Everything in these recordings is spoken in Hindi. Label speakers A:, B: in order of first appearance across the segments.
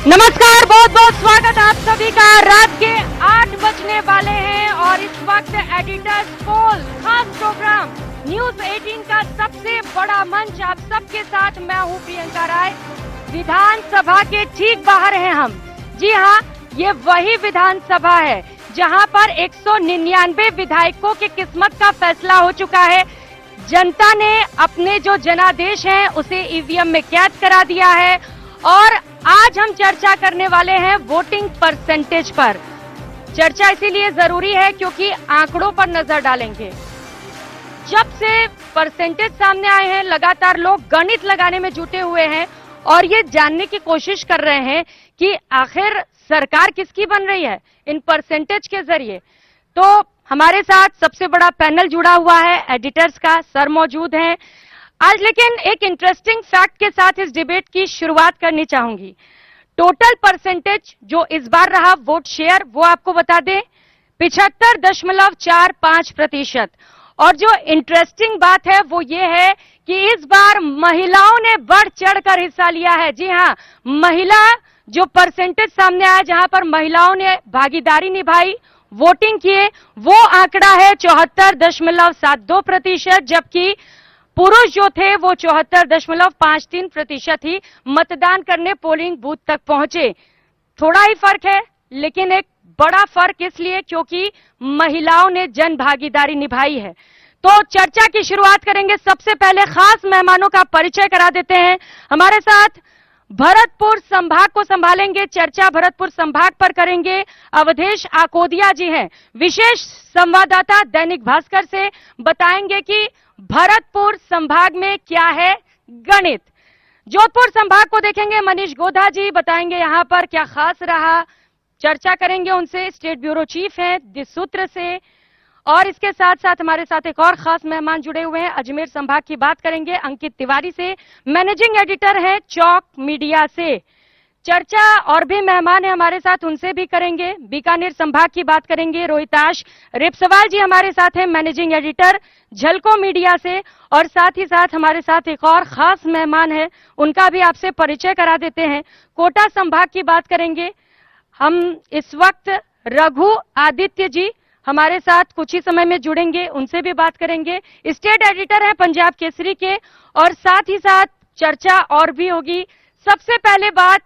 A: नमस्कार, बहुत बहुत स्वागत आप सभी का। रात के 8 बजने वाले हैं और इस वक्त एडिटर्स पोल खास प्रोग्राम न्यूज 18 का सबसे बड़ा मंच आप सबके साथ मैं हूं प्रियंका राय। विधानसभा के ठीक बाहर हैं हम। जी हां, ये वही विधानसभा है जहां पर 199 विधायकों की किस्मत का फैसला हो चुका है। जनता ने अपने जो जनादेश हैं उसे ईवीएम में कैद करा दिया है और आज हम चर्चा करने वाले हैं वोटिंग परसेंटेज पर। चर्चा इसीलिए जरूरी है क्योंकि आंकड़ों पर नजर डालेंगे। जब से परसेंटेज सामने आए हैं लगातार लोग गणित लगाने में जुटे हुए हैं और ये जानने की कोशिश कर रहे हैं कि आखिर सरकार किसकी बन रही है इन परसेंटेज के जरिए। तो हमारे साथ सबसे बड़ा पैनल जुड़ा हुआ है, एडिटर्स का सर मौजूद हैं आज। लेकिन एक इंटरेस्टिंग फैक्ट के साथ इस डिबेट की शुरुआत करनी चाहूंगी। टोटल परसेंटेज जो इस बार रहा वोट शेयर वो आपको बता दें 75.45%। और जो इंटरेस्टिंग बात है वो ये है कि इस बार महिलाओं ने बढ़ चढ़कर हिस्सा लिया है। जी हां, महिला जो परसेंटेज सामने आया जहां पर महिलाओं ने भागीदारी निभाई, वोटिंग किए, वो आंकड़ा है 74.72%, जबकि पुरुष जो थे वो 74.53% ही मतदान करने पोलिंग बूथ तक पहुंचे। थोड़ा ही फर्क है लेकिन एक बड़ा फर्क इसलिए क्योंकि महिलाओं ने जन भागीदारी निभाई है। तो चर्चा की शुरुआत करेंगे। सबसे पहले खास मेहमानों का परिचय करा देते हैं। हमारे साथ भरतपुर संभाग को संभालेंगे, चर्चा भरतपुर संभाग पर करेंगे, अवधेश आकोदिया जी हैं, विशेष संवाददाता दैनिक भास्कर से, बताएंगे कि भरतपुर संभाग में क्या है गणित। जोधपुर संभाग को देखेंगे, मनीष गोधा जी बताएंगे यहां पर क्या खास रहा, चर्चा करेंगे उनसे, स्टेट ब्यूरो चीफ हैं दिसूत्र से। और इसके साथ साथ हमारे साथ एक और खास मेहमान जुड़े हुए हैं, अजमेर संभाग की बात करेंगे अंकित तिवारी से, मैनेजिंग एडिटर हैं चौक मीडिया से। चर्चा और भी मेहमान है हमारे साथ, उनसे भी करेंगे। बीकानेर संभाग की बात करेंगे, रोहिताश रिपसवाल जी हमारे साथ हैं, मैनेजिंग एडिटर झलको मीडिया से। और साथ ही साथ हमारे साथ एक और खास मेहमान है, उनका भी आपसे परिचय करा देते हैं। कोटा संभाग की बात करेंगे हम इस वक्त, रघु आदित्य जी हमारे साथ कुछ ही समय में जुड़ेंगे, उनसे भी बात करेंगे। स्टेट एडिटर है पंजाब केसरी के। और साथ ही साथ चर्चा और भी होगी। सबसे पहले बात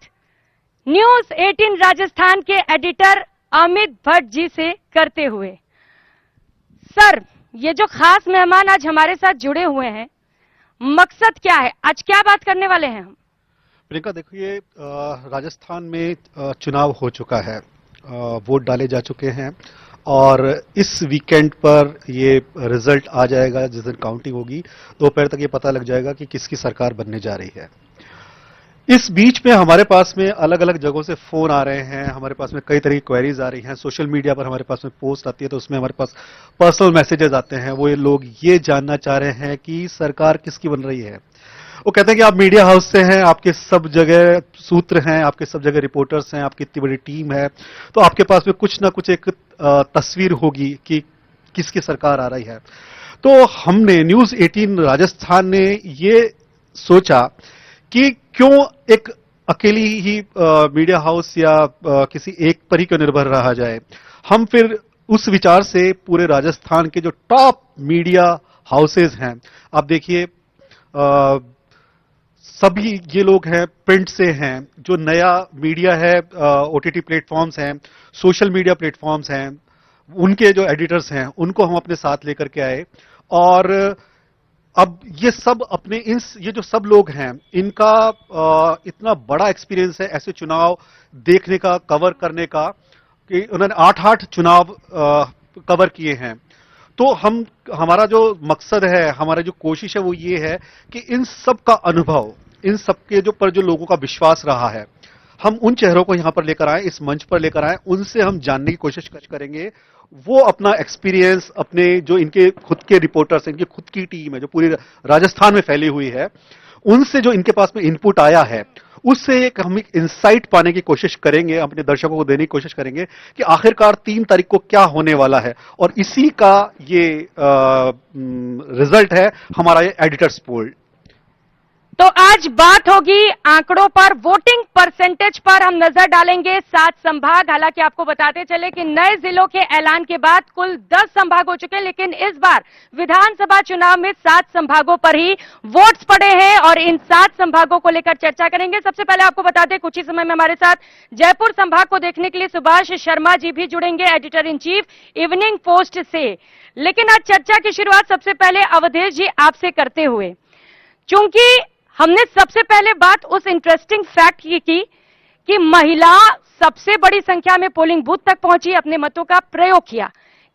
A: न्यूज 18 राजस्थान के एडिटर अमित भट्ट जी से करते हुए। सर, ये जो खास मेहमान आज हमारे साथ जुड़े हुए हैं, मकसद क्या है, आज क्या बात करने वाले हैं हम?
B: प्रियंका, देखिए राजस्थान में चुनाव हो चुका है, वोट डाले जा चुके हैं और इस वीकेंड पर ये रिजल्ट आ जाएगा। जिस दिन काउंटिंग होगी दोपहर तक ये पता लग जाएगा कि किसकी सरकार बनने जा रही है। इस बीच में हमारे पास में अलग अलग जगहों से फोन आ रहे हैं, हमारे पास में कई तरह की क्वेरीज आ रही हैं, सोशल मीडिया पर हमारे पास में पोस्ट आती है तो उसमें हमारे पास पर्सनल मैसेजेस आते हैं। वो ये लोग ये जानना चाह रहे हैं कि सरकार किसकी बन रही है। वो कहते हैं कि आप मीडिया हाउस से हैं, आपके सब जगह सूत्र हैं, आपके सब जगह रिपोर्टर्स हैं, आपकी इतनी बड़ी टीम है, तो आपके पास में कुछ ना कुछ एक तस्वीर होगी कि किसकी सरकार आ रही है। तो हमने न्यूज 18 राजस्थान ने ये सोचा कि क्यों एक अकेली ही मीडिया हाउस या किसी एक पर ही क्यों निर्भर रहा जाए। हम फिर उस विचार से पूरे राजस्थान के जो टॉप मीडिया हाउसेज हैं, आप देखिए सभी ये लोग हैं, प्रिंट से हैं, जो नया मीडिया है, ओटीटी प्लेटफॉर्म्स हैं, सोशल मीडिया प्लेटफॉर्म्स हैं, उनके जो एडिटर्स हैं उनको हम अपने साथ लेकर के आए। और अब ये सब अपने ये जो सब लोग हैं इनका इतना बड़ा एक्सपीरियंस है ऐसे चुनाव देखने का, कवर करने का, कि उन्होंने 8 चुनाव कवर किए हैं। तो हमारा जो मकसद है, हमारा जो कोशिश है वो ये है कि इन सब का अनुभव, इन सबके जो लोगों का विश्वास रहा है, हम उन चेहरों को यहां पर लेकर आए, इस मंच पर लेकर आए, उनसे हम जानने की कोशिश करेंगे। वो अपना एक्सपीरियंस, अपने जो इनके खुद के रिपोर्टर्स, इनकी खुद की टीम है जो पूरी राजस्थान में फैली हुई है, उनसे जो इनके पास में इनपुट आया है उससे हम एक इंसाइट पाने की कोशिश करेंगे, अपने दर्शकों को देने की कोशिश करेंगे कि आखिरकार 3 तारीख को क्या होने वाला है। और इसी का ये रिजल्ट है हमारा ये एडिटर्स पोल।
A: तो आज बात होगी आंकड़ों पर, वोटिंग परसेंटेज पर हम नजर डालेंगे। 7 संभाग, हालांकि आपको बताते चले कि नए जिलों के ऐलान के बाद कुल 10 संभाग हो चुके हैं, लेकिन इस बार विधानसभा चुनाव में 7 संभागों पर ही वोट्स पड़े हैं और इन 7 संभागों को लेकर चर्चा करेंगे। सबसे पहले आपको बता दें, कुछ ही समय में हमारे साथ जयपुर संभाग को देखने के लिए सुभाष शर्मा जी भी जुड़ेंगे, editor in chief evening post से। लेकिन आज चर्चा की शुरुआत सबसे पहले अवधेश जी आपसे करते हुए, चूंकि हमने सबसे पहले बात उस इंटरेस्टिंग फैक्ट की कि महिला सबसे बड़ी संख्या में पोलिंग बूथ तक पहुंची, अपने मतों का प्रयोग किया।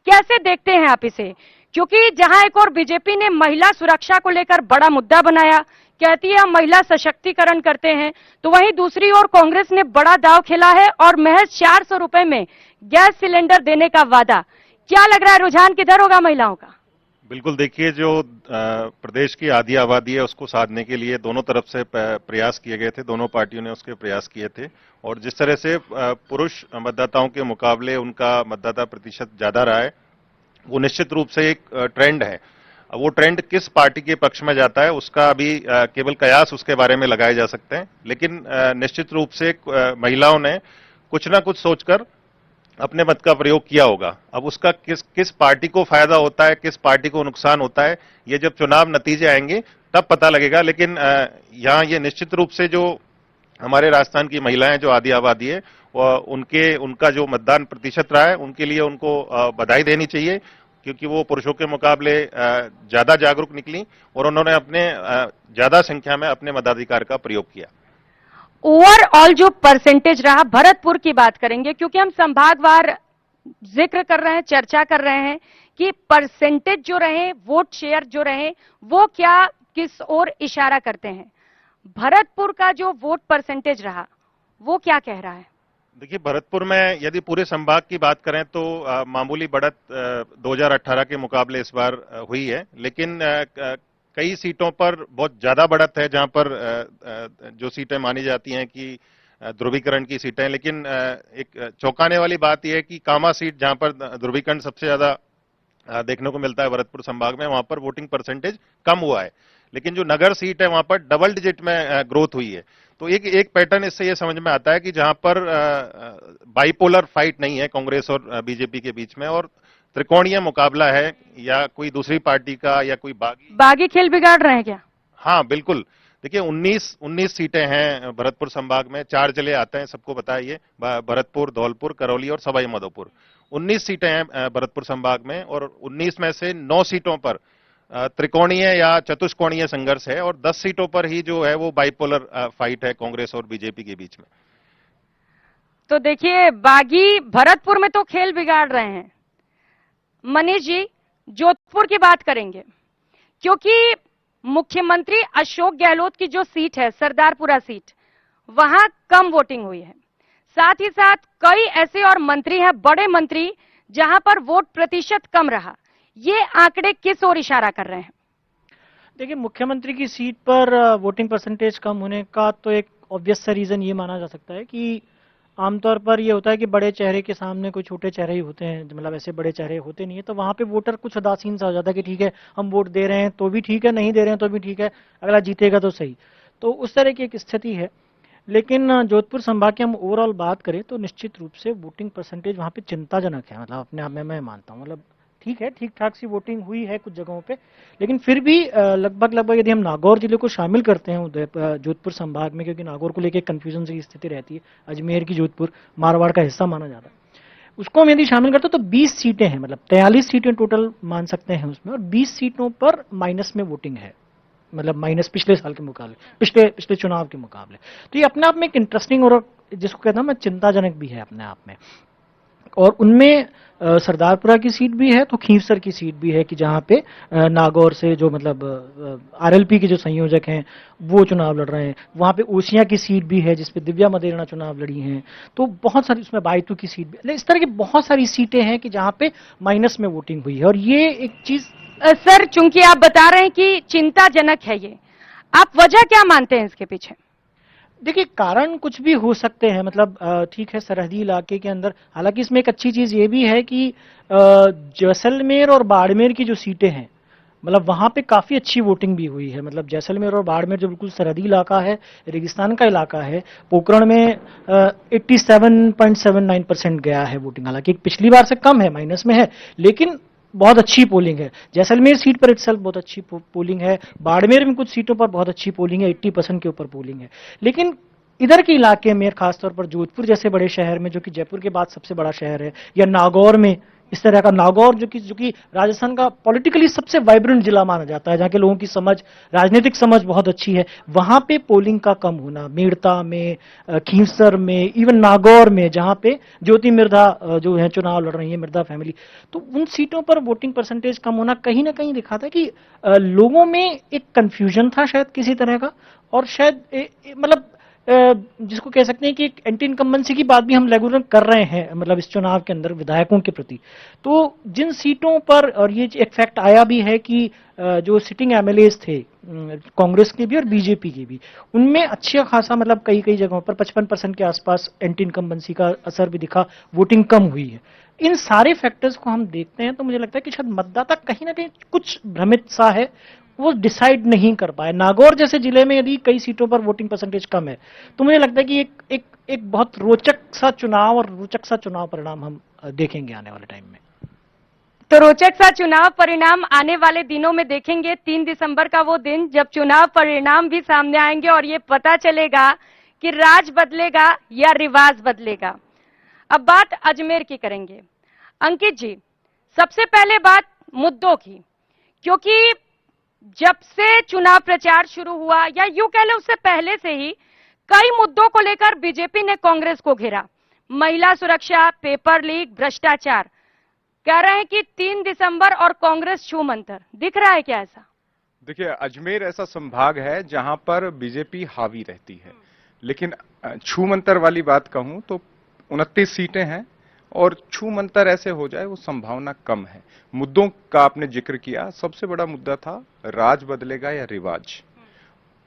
A: कैसे देखते हैं आप इसे? क्योंकि जहां एक और बीजेपी ने महिला सुरक्षा को लेकर बड़ा मुद्दा बनाया, कहती है हम महिला सशक्तिकरण करते हैं, तो वहीं दूसरी ओर कांग्रेस ने बड़ा दांव खेला है और महज 400 रुपए में गैस सिलेंडर देने का वादा। क्या लग रहा है, रुझान किधर होगा महिलाओं का?
C: बिल्कुल, देखिए जो प्रदेश की आधी आबादी है उसको साधने के लिए दोनों तरफ से प्रयास किए गए थे, दोनों पार्टियों ने उसके प्रयास किए थे और जिस तरह से पुरुष मतदाताओं के मुकाबले उनका मतदाता प्रतिशत ज्यादा रहा है, वो निश्चित रूप से एक ट्रेंड है। वो ट्रेंड किस पार्टी के पक्ष में जाता है उसका अभी केवल कयास उसके बारे में लगाए जा सकते हैं, लेकिन निश्चित रूप से महिलाओं ने कुछ ना कुछ सोचकर अपने मत का प्रयोग किया होगा। अब उसका किस पार्टी को फायदा होता है, किस पार्टी को नुकसान होता है, ये जब चुनाव नतीजे आएंगे तब पता लगेगा। लेकिन यहाँ ये निश्चित रूप से जो हमारे राजस्थान की महिलाएं जो आधी आबादी है उनका जो मतदान प्रतिशत रहा है, उनके लिए उनको बधाई देनी चाहिए, क्योंकि वो पुरुषों के मुकाबले ज्यादा जागरूक निकली और उन्होंने अपने ज्यादा संख्या में अपने मताधिकार का प्रयोग किया।
A: ओवरऑल जो परसेंटेज रहा, भरतपुर की बात करेंगे क्योंकि हम संभागवार जिक्र कर रहे हैं, चर्चा कर रहे हैं कि परसेंटेज जो रहे, वोट शेयर जो रहे, वो क्या किस ओर इशारा करते हैं। भरतपुर का जो वोट परसेंटेज रहा वो क्या कह रहा है?
C: देखिए, भरतपुर में यदि पूरे संभाग की बात करें तो मामूली बढ़त 2018 के मुकाबले इस बार हुई है, लेकिन कई सीटों पर बहुत ज्यादा बढ़त है, जहां पर जो सीटें मानी जाती हैं कि ध्रुवीकरण की सीटें। लेकिन एक चौंकाने वाली बात यह है कि कामा सीट, जहां पर ध्रुवीकरण सबसे ज्यादा देखने को मिलता है भरतपुर संभाग में, वहां पर वोटिंग परसेंटेज कम हुआ है, लेकिन जो नगर सीट है वहां पर डबल डिजिट में ग्रोथ हुई है। तो एक पैटर्न इससे यह समझ में आता है कि जहां पर बाइपोलर फाइट नहीं है कांग्रेस और बीजेपी के बीच में और त्रिकोणीय मुकाबला है, या कोई दूसरी पार्टी का या कोई बागी
A: खेल बिगाड़ रहे हैं क्या?
C: हाँ बिल्कुल। देखिए 19 सीटें हैं भरतपुर संभाग में, 4 जिले आते हैं, सबको पता है ये, भरतपुर, धौलपुर, करौली और सवाई माधोपुर। 19 सीटें हैं भरतपुर संभाग में और 19 में से 9 सीटों पर त्रिकोणीय या चतुष्कोणीय संघर्ष है और 10 सीटों पर ही जो है वो बाइपोलर फाइट है कांग्रेस और बीजेपी के बीच में।
A: तो देखिए, बागी भरतपुर में तो खेल बिगाड़ रहे हैं। मनीष जी, जोधपुर की बात करेंगे क्योंकि मुख्यमंत्री अशोक गहलोत की जो सीट है, सरदारपुरा सीट, वहां कम वोटिंग हुई है। साथ ही साथ कई ऐसे और मंत्री हैं, बड़े मंत्री, जहां पर वोट प्रतिशत कम रहा। ये आंकड़े किस ओर इशारा कर रहे हैं?
D: देखिए, मुख्यमंत्री की सीट पर वोटिंग परसेंटेज कम होने का तो एक ऑब्वियस सा रीजन ये माना जा सकता है कि आमतौर पर ये होता है कि बड़े चेहरे के सामने कोई छोटे चेहरे ही होते हैं, मतलब ऐसे बड़े चेहरे होते नहीं है, तो वहां पे वोटर कुछ उदासीन सा हो जाता है कि ठीक है हम वोट दे रहे हैं तो भी ठीक है, नहीं दे रहे हैं तो भी ठीक है, अगला जीतेगा तो सही। तो उस तरह की एक स्थिति है। लेकिन जोधपुर संभाग की हम ओवरऑल बात करें तो निश्चित रूप से वोटिंग परसेंटेज वहां पे चिंताजनक है। मतलब अपने आप में मैं मानता हूँ, मतलब ठीक है, ठीक ठाक सी वोटिंग हुई है कुछ जगहों पे, लेकिन फिर भी लगभग यदि हम नागौर जिले को शामिल करते हैं जोधपुर संभाग में, क्योंकि नागौर को लेकर कंफ्यूजन की स्थिति रहती है, अजमेर की जोधपुर मारवाड़ का हिस्सा माना जाता है, उसको हम यदि शामिल करते हैं तो 20 सीटें हैं, मतलब 43 सीटें टोटल मान सकते हैं उसमें, और 20 सीटों पर माइनस में वोटिंग है, मतलब माइनस पिछले साल के मुकाबले, पिछले चुनाव के मुकाबले। तो ये अपने आप में एक इंटरेस्टिंग और जिसको कहता हूं मैं चिंताजनक भी है अपने आप में। और उनमें सरदारपुरा की सीट भी है तो खींवसर की सीट भी है कि जहां पे नागौर से जो मतलब आरएलपी के जो संयोजक हैं वो चुनाव लड़ रहे हैं, वहां पे ओसिया की सीट भी है जिसपे दिव्या मदेरणा चुनाव लड़ी हैं, तो बहुत सारी, उसमें बायतू की सीट भी, इस तरह की बहुत सारी सीटें हैं कि जहां पे माइनस में वोटिंग हुई है। और ये एक चीज
A: सर, चूंकि आप बता रहे हैं कि चिंताजनक है ये, आप वजह क्या मानते हैं इसके पीछे?
D: देखिए, कारण कुछ भी हो सकते हैं, मतलब ठीक है, सरहदी इलाके के अंदर, हालांकि इसमें एक अच्छी चीज ये भी है कि जैसलमेर और बाड़मेर की जो सीटें हैं, मतलब वहां पे काफी अच्छी वोटिंग भी हुई है। मतलब जैसलमेर और बाड़मेर जो बिल्कुल सरहदी इलाका है, रेगिस्तान का इलाका है, पोखरण में 87.79% गया है वोटिंग, हालांकि पिछली बार से कम है, माइनस में है, लेकिन बहुत अच्छी पोलिंग है। जैसलमेर सीट पर इटसेल्फ बहुत अच्छी पोलिंग है, बाड़मेर में कुछ सीटों पर बहुत अच्छी पोलिंग है, 80% के ऊपर पोलिंग है। लेकिन इधर के इलाके में, खासतौर पर जोधपुर जैसे बड़े शहर में, जो कि जयपुर के बाद सबसे बड़ा शहर है, या नागौर में, इस तरह का नागौर जो कि राजस्थान का पॉलिटिकली सबसे वाइब्रेंट जिला माना जाता है, जहां के लोगों की समझ, राजनीतिक समझ बहुत अच्छी है, वहां पे पोलिंग का कम होना, मेड़ता में, खींवसर में, इवन नागौर में, जहां पे ज्योति मिर्धा जो है चुनाव लड़ रही है, मिर्धा फैमिली, तो उन सीटों पर वोटिंग परसेंटेज कम होना कहीं ना कहीं दिखाता है कि लोगों में एक कंफ्यूजन था शायद किसी तरह का, और शायद मतलब जिसको कह सकते हैं कि एक एंटी इनकम्बेंसी की बात भी हम रेगुलर कर रहे हैं, मतलब इस चुनाव के अंदर विधायकों के प्रति। तो जिन सीटों पर, और ये एक फैक्ट आया भी है कि जो सिटिंग एमएलएज थे कांग्रेस के भी और बीजेपी के भी, उनमें अच्छा खासा, मतलब कई कई जगहों पर 55% के आसपास एंटी इनकम्बेंसी का असर भी दिखा, वोटिंग कम हुई है। इन सारे फैक्टर्स को हम देखते हैं तो मुझे लगता है कि शायद मतदाता कहीं ना कहीं कुछ भ्रमित सा है, वो डिसाइड नहीं कर पाए। नागौर जैसे जिले में यदि कई सीटों पर वोटिंग परसेंटेज कम है, तो मुझे लगता है कि एक बहुत रोचक सा चुनाव और रोचक सा चुनाव परिणाम हम देखेंगे आने वाले टाइम में।
A: तो रोचक सा चुनाव परिणाम आने वाले दिनों में देखेंगे। 3 दिसंबर का वो दिन जब चुनाव परिणाम भी सामने आएंगे और ये पता चलेगा कि राज बदलेगा या रिवाज बदलेगा। अब बात अजमेर की करेंगे। अंकित जी, सबसे पहले बात मुद्दों की, क्योंकि जब से चुनाव प्रचार शुरू हुआ, या यूं कह ले उससे पहले से ही, कई मुद्दों को लेकर बीजेपी ने कांग्रेस को घेरा। महिला सुरक्षा, पेपर लीक, भ्रष्टाचार। कह रहे हैं कि 3 दिसंबर और कांग्रेस छू मंतर। दिख रहा है क्या ऐसा?
E: देखिए, अजमेर ऐसा संभाग है जहां पर बीजेपी हावी रहती है, लेकिन छू मंतर वाली बात कहूं तो 29 सीटें हैं, और छू मंतर ऐसे हो जाए वो संभावना कम है। मुद्दों का आपने जिक्र किया, सबसे बड़ा मुद्दा था राज बदलेगा या रिवाज।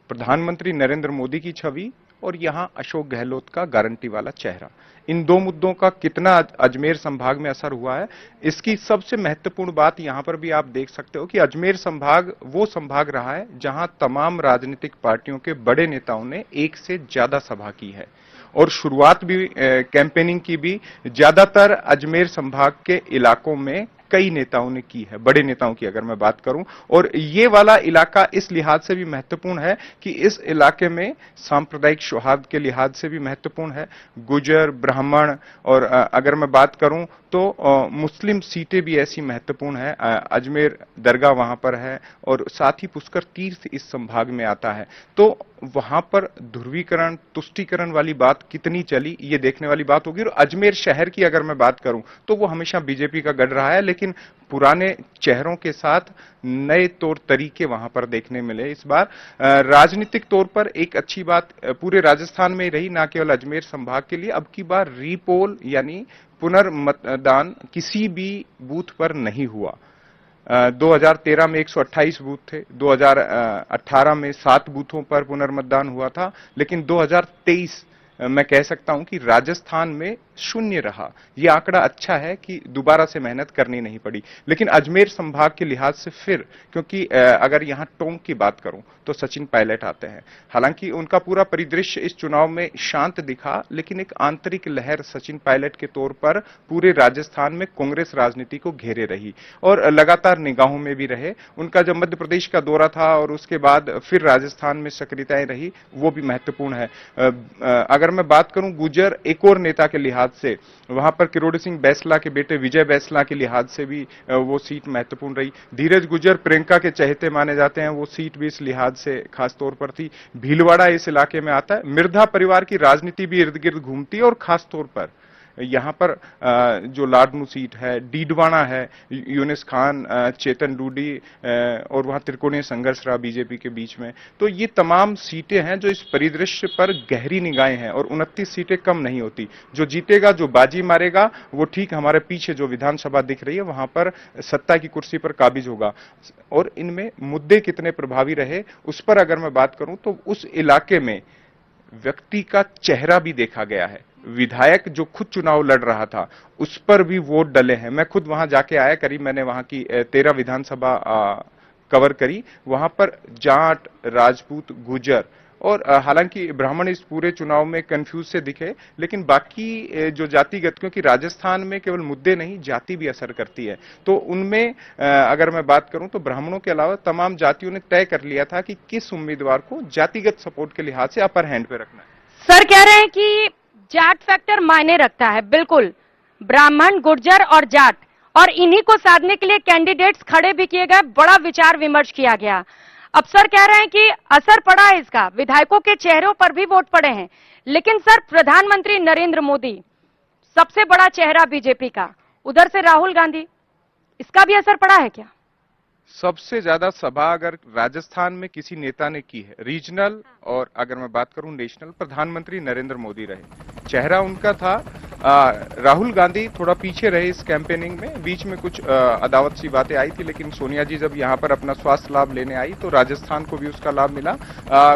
E: प्रधानमंत्री नरेंद्र मोदी की छवि और यहां अशोक गहलोत का गारंटी वाला चेहरा, इन दो मुद्दों का कितना अजमेर संभाग में असर हुआ है, इसकी सबसे महत्वपूर्ण बात यहां पर भी आप देख सकते हो कि अजमेर संभाग वो संभाग रहा है जहां तमाम राजनीतिक पार्टियों के बड़े नेताओं ने एक से ज्यादा सभा की है, और शुरुआत भी कैंपेनिंग की भी ज्यादातर अजमेर संभाग के इलाकों में कई नेताओं ने की है, बड़े नेताओं की अगर मैं बात करूं। और ये वाला इलाका इस लिहाज से भी महत्वपूर्ण है कि इस इलाके में सांप्रदायिक सौहार्द के लिहाज से भी महत्वपूर्ण है। गुजर, ब्राह्मण, और अगर मैं बात करूं तो मुस्लिम सीटें भी ऐसी महत्वपूर्ण है। अजमेर दरगाह वहां पर है, और साथ ही पुष्कर तीर्थ इस संभाग में आता है। तो वहां पर ध्रुवीकरण, तुष्टीकरण वाली बात कितनी चली, ये देखने वाली बात होगी। और अजमेर शहर की अगर मैं बात करूं तो वो हमेशा बीजेपी का गढ़ रहा है, लेकिन पुराने चेहरों के साथ नए तौर तरीके वहां पर देखने मिले इस बार। राजनीतिक तौर पर एक अच्छी बात पूरे राजस्थान में रही, ना केवल अजमेर संभाग के लिए। अब की बार रीपोल यानी पुनर्मतदान किसी भी बूथ पर नहीं हुआ। 2013 में 128 बूथ थे, 2018 में 7 बूथों पर पुनर्मतदान हुआ था, लेकिन 2023 मैं कह सकता हूं कि राजस्थान में शून्य रहा। यह आंकड़ा अच्छा है कि दोबारा से मेहनत करनी नहीं पड़ी। लेकिन अजमेर संभाग के लिहाज से फिर, क्योंकि अगर यहां टोंक की बात करूं तो सचिन पायलट आते हैं। हालांकि उनका पूरा परिदृश्य इस चुनाव में शांत दिखा, लेकिन एक आंतरिक लहर सचिन पायलट के तौर पर पूरे राजस्थान में कांग्रेस राजनीति को घेरे रही और लगातार निगाहों में भी रहे। उनका जब मध्य प्रदेश का दौरा था और उसके बाद फिर राजस्थान में सक्रियताएं रही, वो भी महत्वपूर्ण है। अगर मैं बात करूं गुजर एक और नेता के लिहाज से, वहां पर किरोड़ी सिंह बैसला के बेटे विजय बैसला के लिहाज से भी वो सीट महत्वपूर्ण रही। धीरज गुजर प्रियंका के चहेते माने जाते हैं, वो सीट भी इस लिहाज से खास तौर पर थी। भीलवाड़ा इस इलाके में आता है। मिर्धा परिवार की राजनीति भी इर्द गिर्द घूमती है, और खास तौर पर यहां पर जो लाडनू सीट है, डीडवाना है, यूनिस खान, चेतन डूडी, और वहां त्रिकोणीय संघर्ष रहा बीजेपी के बीच में। तो ये तमाम सीटें हैं जो इस परिदृश्य पर गहरी निगाहें हैं, और 29 सीटें कम नहीं होती। जो जीतेगा, जो बाजी मारेगा, वो ठीक हमारे पीछे जो विधानसभा दिख रही है वहां पर सत्ता की कुर्सी पर काबिज होगा। और इनमें मुद्दे कितने प्रभावी रहे उस पर अगर मैं बात करूं तो उस इलाके में व्यक्ति का चेहरा भी देखा गया है। विधायक जो खुद चुनाव लड़ रहा था उस पर भी वोट डले हैं। मैं खुद वहां जाके आया, करीब मैंने वहां की 13 विधानसभा कवर करी, वहां पर जाट, राजपूत, गुर्जर और हालांकि ब्राह्मण इस पूरे चुनाव में कंफ्यूज से दिखे, लेकिन बाकी जो जातिगत, क्योंकि राजस्थान में केवल मुद्दे नहीं जाति भी असर करती है, तो उनमें अगर मैं बात करूं तो ब्राह्मणों के अलावा तमाम जातियों ने तय कर लिया था कि किस उम्मीदवार को जातिगत सपोर्ट के लिहाज से अपर हैंड पे रखना है।
A: सर कह रहे हैं कि जाट फैक्टर मायने रखता है, बिल्कुल, ब्राह्मण, गुर्जर और जाट, और इन्हीं को साधने के लिए कैंडिडेट्स खड़े भी किए गए, बड़ा विचार विमर्श किया गया। अब सर कह रहे हैं कि असर पड़ा है इसका, विधायकों के चेहरों पर भी वोट पड़े हैं, लेकिन सर प्रधानमंत्री नरेंद्र मोदी सबसे बड़ा चेहरा बीजेपी का, उधर से राहुल गांधी, इसका भी असर पड़ा है क्या?
E: सबसे ज्यादा सभा अगर राजस्थान में किसी नेता ने की है, रीजनल और अगर मैं बात करूं नेशनल, प्रधानमंत्री नरेंद्र मोदी रहे। चेहरा उनका था। राहुल गांधी थोड़ा पीछे रहे इस कैंपेनिंग में, बीच में कुछ अदावत सी बातें आई थी, लेकिन सोनिया जी जब यहां पर अपना स्वास्थ्य लाभ लेने आई तो राजस्थान को भी उसका लाभ मिला।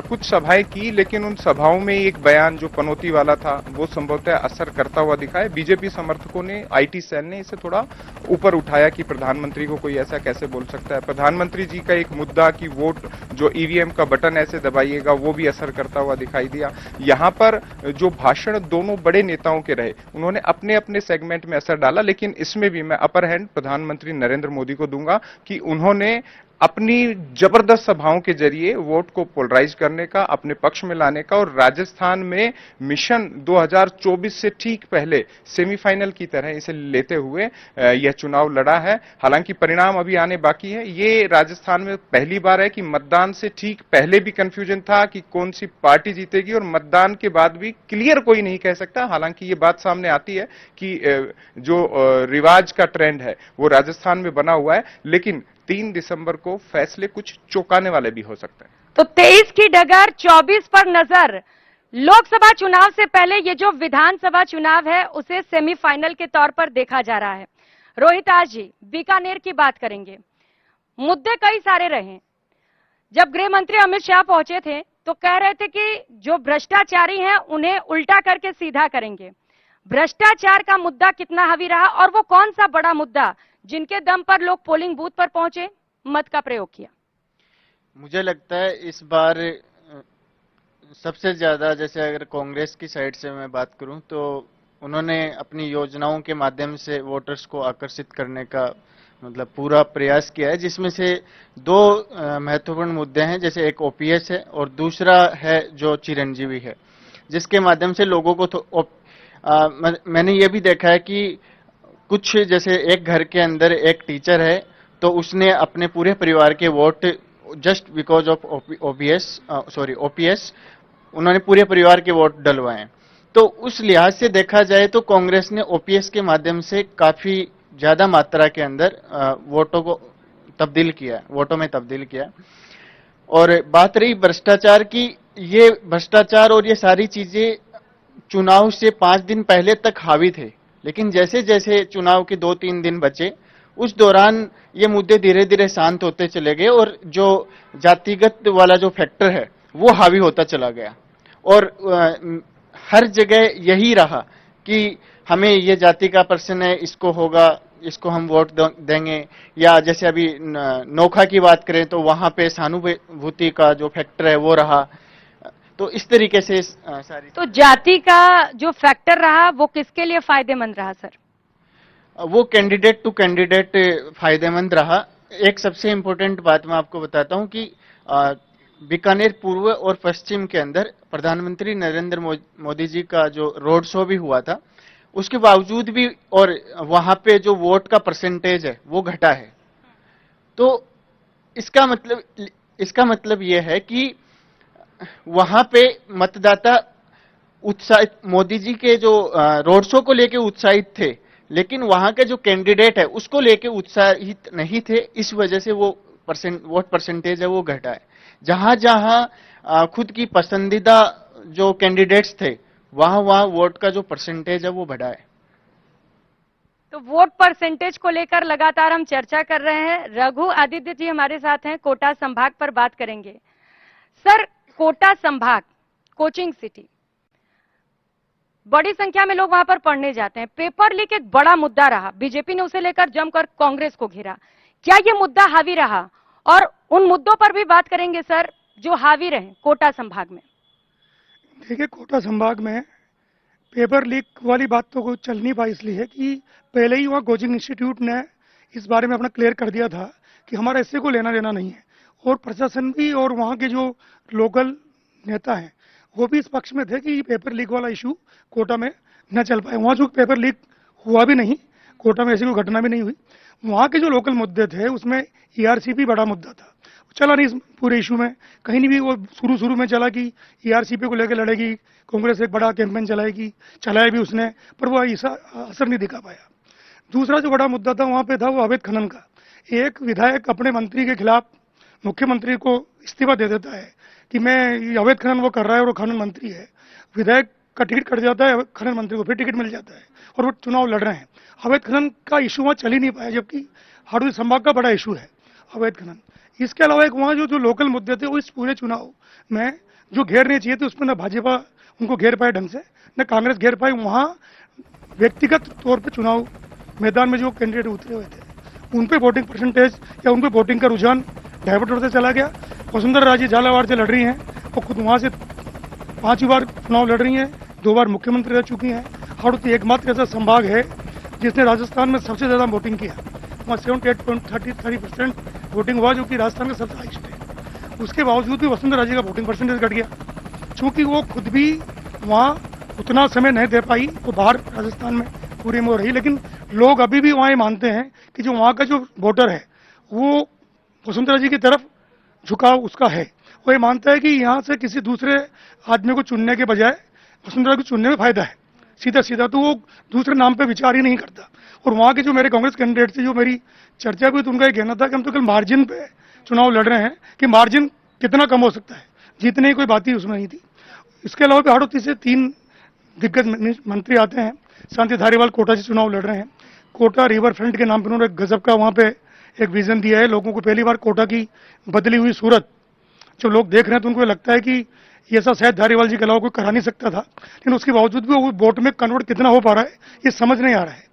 E: कुछ सभाएं की, लेकिन उन सभाओं में एक बयान जो पनौती वाला था वो संभवतः असर करता हुआ दिखा है। बीजेपी समर्थकों ने, आईटी सेल ने इसे थोड़ा ऊपर उठाया कि प्रधानमंत्री को कोई ऐसा कैसे बोल सकता है। प्रधानमंत्री जी का एक मुद्दा कि वोट जो ईवीएम का बटन ऐसे दबाइएगा, वो भी असर करता हुआ दिखाई दिया। यहां पर जो भाषण दोनों बड़े नेताओं के रहे, उन्होंने अपने अपने सेगमेंट में असर डाला, लेकिन इसमें भी मैं अपर हैंड प्रधानमंत्री नरेंद्र मोदी को दूंगा कि उन्होंने अपनी जबरदस्त सभाओं के जरिए वोट को पोलराइज करने का, अपने पक्ष में लाने का, और राजस्थान में मिशन 2024 से ठीक पहले सेमीफाइनल की तरह इसे लेते हुए यह चुनाव लड़ा है। हालांकि परिणाम अभी आने बाकी है। ये राजस्थान में पहली बार है कि मतदान से ठीक पहले भी कंफ्यूजन था कि कौन सी पार्टी जीतेगी, और मतदान के बाद भी क्लियर कोई नहीं कह सकता। हालांकि ये बात सामने आती है कि जो रिवाज का ट्रेंड है वो राजस्थान में बना हुआ है, लेकिन 3 दिसंबर को फैसले कुछ चौंकाने वाले भी हो सकते हैं।
A: तो 23 की डगर, 24 पर नजर। लोकसभा चुनाव से पहले ये जो विधानसभा चुनाव है उसे सेमीफाइनल के तौर पर देखा जा रहा है। रोहिताज जी, बीकानेर की बात करेंगे। मुद्दे कई सारे रहे। जब गृह मंत्री अमित शाह पहुंचे थे तो कह रहे थे कि जो भ्रष्टाचारी हैं उन्हें उल्टा करके सीधा करेंगे। भ्रष्टाचार का मुद्दा कितना हावी रहा, और वो कौन सा बड़ा मुद्दा जिनके दम पर लोग पोलिंग बूथ पर पहुंचे, मत का प्रयोग किया?
F: मुझे लगता है इस बार सबसे ज्यादा, जैसे अगर कांग्रेस की साइड से मैं बात करूं तो उन्होंने अपनी योजनाओं के माध्यम से वोटर्स को आकर्षित करने का मतलब पूरा प्रयास किया है, जिसमें से 2 महत्वपूर्ण मुद्दे हैं। जैसे एक ओपीएस है और दूसरा है जो चिरंजीवी है, जिसके माध्यम से लोगों को मैंने ये भी देखा है कि कुछ, जैसे एक घर के अंदर एक टीचर है तो उसने अपने पूरे परिवार के vote just because of OPS उन्होंने पूरे परिवार के वोट डलवाए। तो उस लिहाज से देखा जाए तो कांग्रेस ने ओपीएस के माध्यम से काफी ज्यादा मात्रा के अंदर वोटों में तब्दील किया। और बात रही भ्रष्टाचार की, ये भ्रष्टाचार और ये सारी चीजें चुनाव से 5 दिन पहले तक हावी थे, लेकिन जैसे जैसे चुनाव के 2-3 दिन बचे उस दौरान ये मुद्दे धीरे धीरे शांत होते चले गए, और जो जातिगत वाला जो फैक्टर है वो हावी होता चला गया। और हर जगह यही रहा कि हमें ये जाति का प्रश्न है, इसको होगा, इसको हम वोट देंगे। या जैसे अभी नोखा की बात करें तो वहां पे सहानुभूति का जो फैक्टर है वो रहा। तो इस तरीके से सारी,
A: तो जाति का जो फैक्टर रहा वो किसके लिए फायदेमंद रहा सर?
F: वो कैंडिडेट टू कैंडिडेट फायदेमंद रहा। एक सबसे इंपॉर्टेंट बात मैं आपको बताता हूं कि बीकानेर पूर्व और पश्चिम के अंदर प्रधानमंत्री नरेंद्र मोदी जी का जो रोड शो भी हुआ था, उसके बावजूद भी और वहां पे जो वोट का परसेंटेज है वो घटा है। तो इसका मतलब ये है कि वहां पे मतदाता उत्साहित, मोदी जी के जो रोड शो को लेके उत्साहित थे, लेकिन वहां के जो कैंडिडेट है उसको लेके उत्साहित नहीं थे। इस वजह से वो वोट परसेंटेज है वो घटा है। जहां जहां खुद की पसंदीदा जो कैंडिडेट्स थे वहां वहां वोट का जो परसेंटेज है वो बढ़ा है।
A: तो वोट परसेंटेज को लेकर लगातार हम चर्चा कर रहे हैं। रघु आदित्य जी हमारे साथ हैं, कोटा संभाग पर बात करेंगे। सर, कोटा संभाग कोचिंग सिटी, बड़ी संख्या में लोग वहां पर पढ़ने जाते हैं। पेपर लीक एक बड़ा मुद्दा रहा, बीजेपी ने उसे लेकर जमकर कांग्रेस को घेरा। क्या ये मुद्दा हावी रहा और उन मुद्दों पर भी बात करेंगे सर जो हावी रहे कोटा संभाग में।
G: देखिए, कोटा संभाग में पेपर लीक वाली बात तो कुछ चल नहीं पाई, इसलिए कि पहले ही वहाँ कोचिंग इंस्टीट्यूट ने इस बारे में अपना क्लियर कर दिया था कि हमारा इससे कोई लेना देना नहीं है, और प्रशासन भी और वहाँ के जो लोकल नेता हैं वो भी इस पक्ष में थे कि पेपर लीक वाला इशू कोटा में न चल पाए। वहाँ जो पेपर लीक हुआ भी नहीं, कोटा में ऐसी कोई घटना भी नहीं हुई। वहाँ के जो लोकल मुद्दे थे उसमें ईआरसीपी बड़ा मुद्दा था, चला नहीं इस पूरे इशू में कहीं नहीं भी। वो शुरू में चला कि ईआरसीपी को लेकर लड़ेगी कांग्रेस, एक बड़ा कैंपेन चलाएगी, चलाया भी उसने, पर वो असर नहीं दिखा पाया। दूसरा जो बड़ा मुद्दा था वहाँ पे था वो अवैध खनन का। एक विधायक अपने मंत्री के खिलाफ मुख्यमंत्री को इस्तीफा दे देता है कि मैं ये अवैध खनन वो कर रहा है, और वो खनन मंत्री है। विधायक का टिकट कट जाता है, खनन मंत्री को फिर टिकट मिल जाता है और वो चुनाव लड़ रहे हैं। अवैध खनन का इशू वहाँ चल ही नहीं पाया, जबकि हरदोई संभाग का बड़ा इशू है अवैध खनन। इसके अलावा एक वहाँ जो लोकल मुद्दे थे वो इस पूरे चुनाव में जो घेरने चाहिए थे उसमें न भाजपा उनको घेर पाए ढंग से, न कांग्रेस घेर पाई। वहाँ व्यक्तिगत तौर पर चुनाव मैदान में जो कैंडिडेट उतरे हुए थे उन पे वोटिंग परसेंटेज या उन पे वोटिंग का रुझान डाइवर्ट होते चला गया। वसुंधरा राजे झालावाड़ से लड़ रही हैं और खुद वहाँ से 5 बार चुनाव लड़ रही हैं, 2 बार मुख्यमंत्री रह चुकी हैं। हाड़ौती एकमात्र ऐसा संभाग है जिसने राजस्थान में सबसे ज़्यादा वोटिंग किया, वहाँ 78.33% वोटिंग हुआ, जो कि राजस्थान का सबसे हाईएस्ट है। उसके बावजूद भी वसुंधरा राजे का वोटिंग परसेंटेज घट गया, चूँकि वो खुद भी वहाँ उतना समय नहीं दे पाई, वो बाहर राजस्थान में पूरी में हो रही। लेकिन लोग अभी भी वहाँ ये मानते हैं कि जो वहाँ का जो वोटर है वो वसुंधरा जी की तरफ झुकाव उसका है। वो ये मानता है कि यहाँ से किसी दूसरे आदमी को चुनने के बजाय वसुंधरा को चुनने में फायदा है, सीधा सीधा। तो वो दूसरे नाम पे विचार ही नहीं करता। और वहाँ के जो मेरे कांग्रेस कैंडिडेट थे, जो मेरी चर्चा भी, तो उनका ये कहना था कि हम तो कल मार्जिन पे चुनाव लड़ रहे हैं, कि मार्जिन कितना कम हो सकता है, जीतने की कोई बात ही उसमें नहीं थी। इसके अलावा भी हाड़ौती से 3 दिग्गज मंत्री आते हैं। शांति धारीवाल कोटा से चुनाव लड़ रहे हैं। कोटा रिवर फ्रंट के नाम पर उन्होंने गजब का वहाँ पे एक विजन दिया है। लोगों को पहली बार कोटा की बदली हुई सूरत जो लोग देख रहे हैं, तो उनको लगता है कि ये सब शायद धारीवाल जी के अलावा कोई करा नहीं सकता था, लेकिन उसके बावजूद भी वो वोट में कन्वर्ट कितना हो पा रहा है ये समझ नहीं आ रहा है,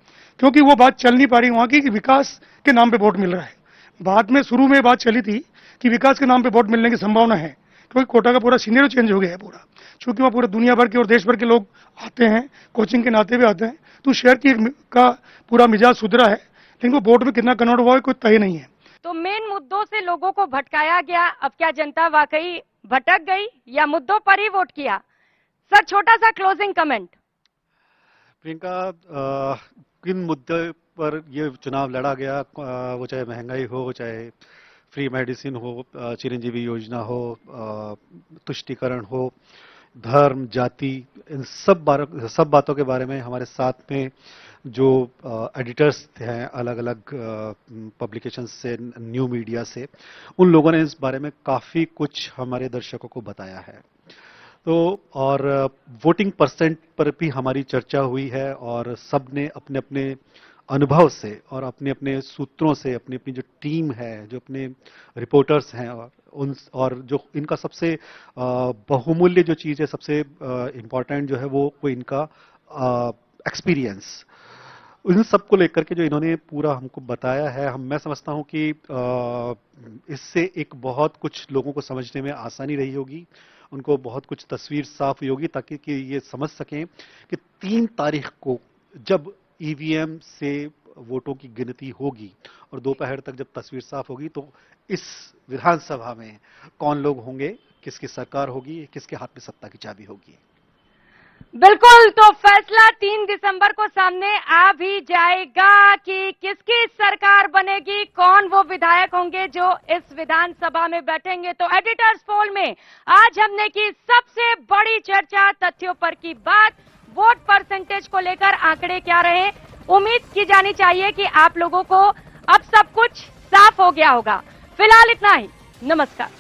G: क्योंकि वो बात चल नहीं पा रही वहाँ की कि विकास के नाम पे वोट मिल रहा है। बाद में शुरू में बात चली थी कि विकास के नाम पे वोट मिलने की संभावना है, क्योंकि कोटा का पूरा सीनियर चेंज हो गया है पूरा, चूंकि वहाँ पूरे दुनिया भर के और देश भर के लोग आते हैं, कोचिंग के नाते भी आते हैं, तो शहर का पूरा मिजाज सुधरा है, लेकिन वो वोट में कितना कन्वर्ट हुआ है कोई तय नहीं है।
A: तो मेन मुद्दों से लोगों को भटकाया गया। अब क्या जनता वाकई भटक गई या मुद्दों पर ही वोट किया? सर, छोटा सा क्लोजिंग कमेंट।
B: प्रियंका, किन मुद्दे पर ये चुनाव लड़ा गया, वो चाहे महंगाई हो, चाहे फ्री मेडिसिन हो, चिरंजीवी योजना हो, तुष्टीकरण हो, धर्म, जाति, इन सब बातों के बारे में हमारे साथ में जो एडिटर्स हैं अलग अलग पब्लिकेशंस से, न्यू मीडिया से, उन लोगों ने इस बारे में काफ़ी कुछ हमारे दर्शकों को बताया है। तो और वोटिंग परसेंट पर भी हमारी चर्चा हुई है, और सब ने अपने अपने अनुभव से और अपने अपने सूत्रों से, अपनी अपनी जो टीम है, जो अपने रिपोर्टर्स हैं, और जो इनका सबसे बहुमूल्य जो चीज़ है, सबसे इम्पॉर्टेंट जो है वो इनका एक्सपीरियंस, उन सब को लेकर के जो इन्होंने पूरा हमको बताया है, मैं समझता हूं कि इससे एक बहुत कुछ लोगों को समझने में आसानी रही होगी, उनको बहुत कुछ तस्वीर साफ हुई होगी, ताकि कि ये समझ सकें कि 3 तारीख को जब ईवीएम से वोटों की गिनती होगी और दोपहर तक जब तस्वीर साफ होगी, तो इस विधानसभा में कौन लोग होंगे, किसकी सरकार होगी, किसके हाथ में सत्ता की चाबी होगी।
A: बिल्कुल, तो फैसला 3 दिसंबर को सामने आ भी जाएगा कि किसकी सरकार बनेगी, कौन वो विधायक होंगे जो इस विधानसभा में बैठेंगे। तो एडिटर्स पोल में आज हमने की सबसे बड़ी चर्चा, तथ्यों पर की बात, वोट परसेंटेज को लेकर आंकड़े क्या रहे। उम्मीद की जानी चाहिए कि आप लोगों को अब सब कुछ साफ हो गया होगा। फिलहाल इतना ही, नमस्कार।